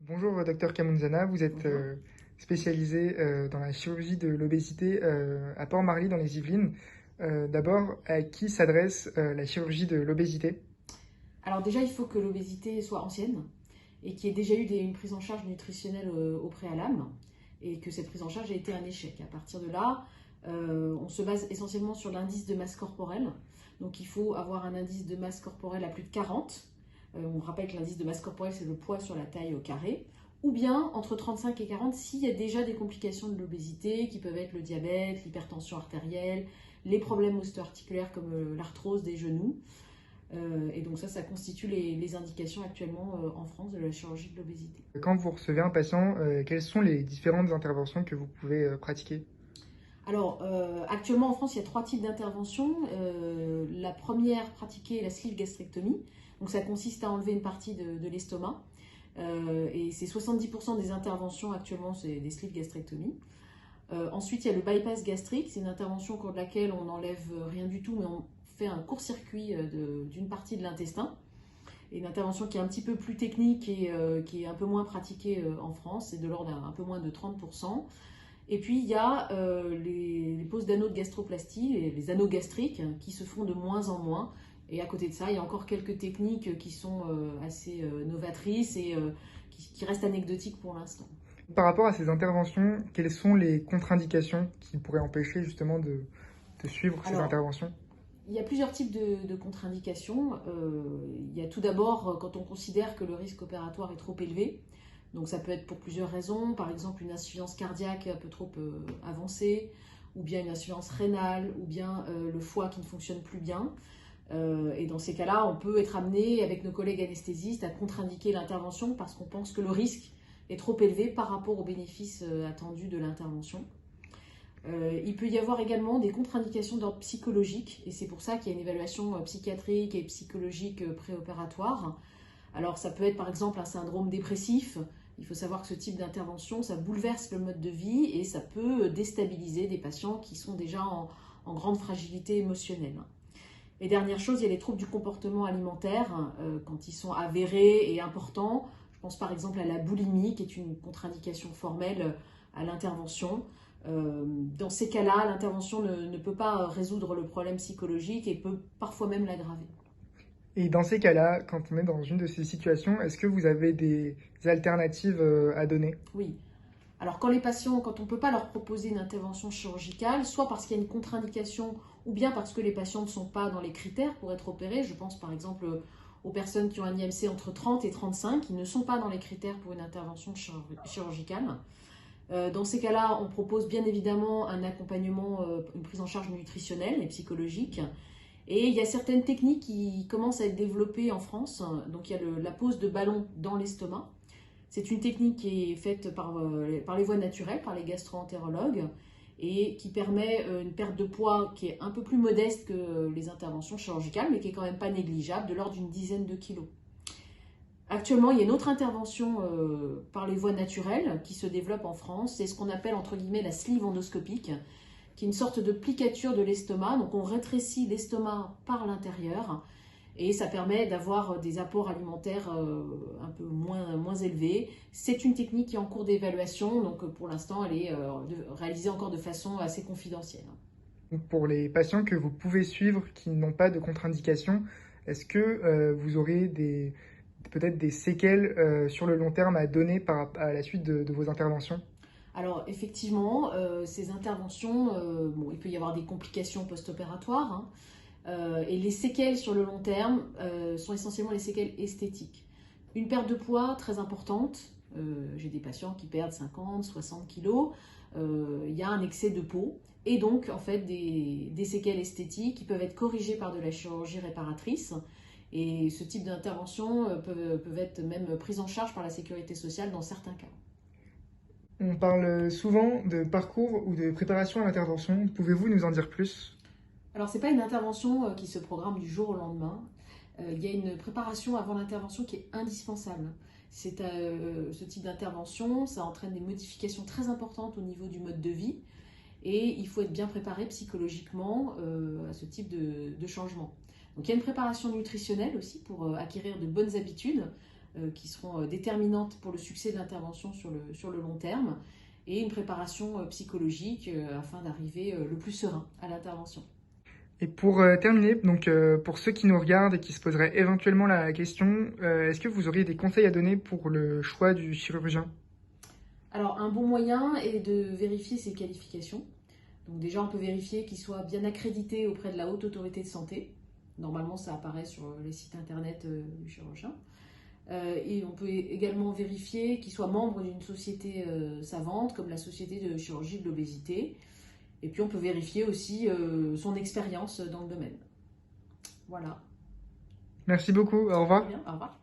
Bonjour, docteur Kamunzana, vous êtes Bonjour. spécialisé dans la chirurgie de l'obésité à Port-Marly dans les Yvelines. D'abord, à qui s'adresse la chirurgie de l'obésité? Alors déjà, il faut que l'obésité soit ancienne et qu'il y ait déjà eu une prise en charge nutritionnelle au préalable et que cette prise en charge ait été un échec. À partir de là, on se base essentiellement sur l'indice de masse corporelle. Donc il faut avoir un indice de masse corporelle à plus de 40. On rappelle que l'indice de masse corporelle, c'est le poids sur la taille au carré. Ou bien entre 35 et 40 s'il y a déjà des complications de l'obésité qui peuvent être le diabète, l'hypertension artérielle, les problèmes ostéo-articulaires comme l'arthrose des genoux. Et donc ça constitue les indications actuellement en France de la chirurgie de l'obésité. Quand vous recevez un patient, quelles sont les différentes interventions que vous pouvez pratiquer? Alors actuellement en France, il y a trois types d'interventions. La première pratiquée est la sleeve gastrectomie. Donc ça consiste à enlever une partie de l'estomac. Et c'est 70% des interventions actuellement, c'est des sleeve gastrectomies. Ensuite, il y a le bypass gastrique. C'est une intervention au cours de laquelle on n'enlève rien du tout, mais on fait un court-circuit d'une partie de l'intestin. Et une intervention qui est un petit peu plus technique et qui est un peu moins pratiquée en France, c'est de l'ordre d'un peu moins de 30%. Et puis il y a les poses d'anneaux de gastroplastie, les anneaux gastriques, qui se font de moins en moins. Et à côté de ça, il y a encore quelques techniques qui sont assez novatrices et qui restent anecdotiques pour l'instant. Par rapport à ces interventions, quelles sont les contre-indications qui pourraient empêcher justement de suivre ces Alors, interventions? il y a plusieurs types de contre-indications. Il y a tout d'abord quand on considère que le risque opératoire est trop élevé. Donc ça peut être pour plusieurs raisons, par exemple une insuffisance cardiaque un peu trop avancée, ou bien une insuffisance rénale, ou bien le foie qui ne fonctionne plus bien. Et dans ces cas-là, on peut être amené avec nos collègues anesthésistes à contre-indiquer l'intervention parce qu'on pense que le risque est trop élevé par rapport aux bénéfices attendus de l'intervention. Il peut y avoir également des contre-indications d'ordre psychologique, et c'est pour ça qu'il y a une évaluation psychiatrique et psychologique préopératoire. Alors ça peut être par exemple un syndrome dépressif. Il faut savoir que ce type d'intervention, ça bouleverse le mode de vie et ça peut déstabiliser des patients qui sont déjà en grande fragilité émotionnelle. Et dernière chose, il y a les troubles du comportement alimentaire quand ils sont avérés et importants. Je pense par exemple à la boulimie, qui est une contre-indication formelle à l'intervention. Dans ces cas-là, l'intervention ne peut pas résoudre le problème psychologique et peut parfois même l'aggraver. Et dans ces cas-là, quand on est dans une de ces situations, est-ce que vous avez des alternatives à donner? Oui. Alors quand les patients, quand on ne peut pas leur proposer une intervention chirurgicale, soit parce qu'il y a une contre-indication ou bien parce que les patients ne sont pas dans les critères pour être opérés, je pense par exemple aux personnes qui ont un IMC entre 30 et 35, qui ne sont pas dans les critères pour une intervention chirurgicale. Dans ces cas-là, on propose bien évidemment un accompagnement, une prise en charge nutritionnelle et psychologique. Et il y a certaines techniques qui commencent à être développées en France. Donc il y a la pose de ballon dans l'estomac. C'est une technique qui est faite par les voies naturelles, par les gastro-entérologues, et qui permet une perte de poids qui est un peu plus modeste que les interventions chirurgicales, mais qui est quand même pas négligeable, de l'ordre d'une dizaine de kilos. Actuellement, il y a une autre intervention par les voies naturelles qui se développe en France, c'est ce qu'on appelle entre guillemets la sleeve endoscopique, qui est une sorte de plicature de l'estomac. Donc on rétrécit l'estomac par l'intérieur et ça permet d'avoir des apports alimentaires un peu moins élevés. C'est une technique qui est en cours d'évaluation, donc pour l'instant elle est réalisée encore de façon assez confidentielle. Donc, pour les patients que vous pouvez suivre qui n'ont pas de contre-indication, est-ce que vous aurez peut-être des séquelles sur le long terme à donner à la suite de vos interventions? Alors effectivement, ces interventions, bon, il peut y avoir des complications post-opératoires, hein, et les séquelles sur le long terme sont essentiellement les séquelles esthétiques. Une perte de poids très importante. J'ai des patients qui perdent 50, 60 kilos. Il y a un excès de peau et donc en fait des séquelles esthétiques qui peuvent être corrigées par de la chirurgie réparatrice. Et ce type d'intervention peuvent être même prises en charge par la sécurité sociale dans certains cas. On parle souvent de parcours ou de préparation à l'intervention. Pouvez-vous nous en dire plus? Alors, ce n'est pas une intervention qui se programme du jour au lendemain. Il y a une préparation avant l'intervention qui est indispensable. Ce type d'intervention, ça entraîne des modifications très importantes au niveau du mode de vie et il faut être bien préparé psychologiquement à ce type de changement. Donc, il y a une préparation nutritionnelle aussi pour acquérir de bonnes habitudes qui seront déterminantes pour le succès de l'intervention sur le long terme, et une préparation psychologique afin d'arriver le plus serein à l'intervention. Et pour terminer, donc pour ceux qui nous regardent et qui se poseraient éventuellement la question, est-ce que vous auriez des conseils à donner pour le choix du chirurgien? Alors, un bon moyen est de vérifier ses qualifications. Donc déjà, on peut vérifier qu'il soit bien accrédité auprès de la Haute Autorité de Santé. Normalement, ça apparaît sur les sites internet du chirurgien. Et on peut également vérifier qu'il soit membre d'une société savante, comme la Société de chirurgie de l'obésité. Et puis, on peut vérifier aussi son expérience dans le domaine. Voilà. Merci beaucoup, au revoir. Très bien, au revoir.